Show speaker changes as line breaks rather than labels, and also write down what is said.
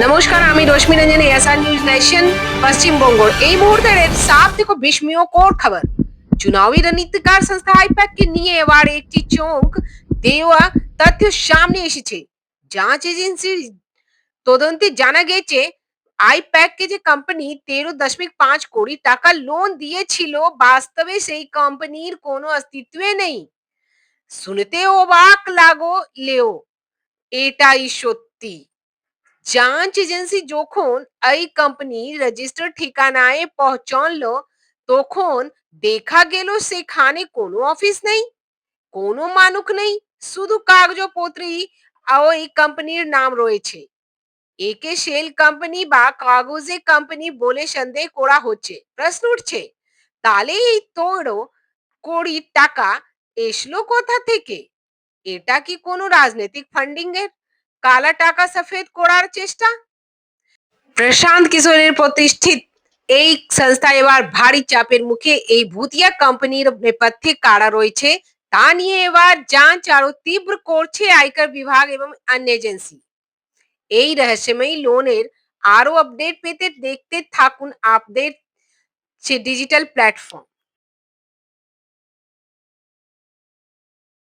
নমস্কার, আমি Rashmi Ranjan, SR news nation Paschimbanga. এই মুহূর্তের সাফ দেখো বিস্ময়কর খবর। চুনাवी रणनीतिकार संस्था आईपैक के নিয়ে এবার একটি চমক দেওয়া তথ্য সামনে এসেছে। যাঁচ এজেন্সির তদন্তে জানা গেছে আইপ্যাক কে যে কোম্পানি 13.5 কোটি টাকা লোন দিয়েছিল, বাস্তবে সেই কোম্পানির কোনো অস্তিত্বই নেই। শুনতে অবাক লাগলেও এটাই সত্যি। যাঁচ এজেন্সি যখন এই কোম্পানির রেজিস্টার্ড ঠিকানায় পৌঁছালো, তখন দেখা গেল সেখানে কোনো অফিস নেই, কোনো মানুষ নেই, শুধু কাগজপত্রই ওই কোম্পানির নাম রয়েছে। একে সেল কোম্পানি বা কাগজে কোম্পানি বলে সন্দেহ করা হচ্ছে। প্রশ্ন উঠছে, তাহলে এই তোড়ো কোটি টাকা এসলো কোথা থেকে? এটা কি কোনো রাজনৈতিক ফান্ডিং এর কালা টাকা সফেদ করার চেষ্টা? প্রশান্ত কিশোরের প্রতিষ্ঠিত এই সংস্থা এবার ভারী চাপের মুখে। এই ভুতিয়া কোম্পানির নেপথ্যে কারা রয়েছে তা নিয়ে এবার যাঞ্চ আরো তীব্র করছে আয়কর বিভাগ এবং অন্য এজেন্সি। এই রহস্যময়ী লোনের আরো আপডেট পেতে দেখতে থাকুন আপডেট ডিজিটাল প্ল্যাটফর্ম।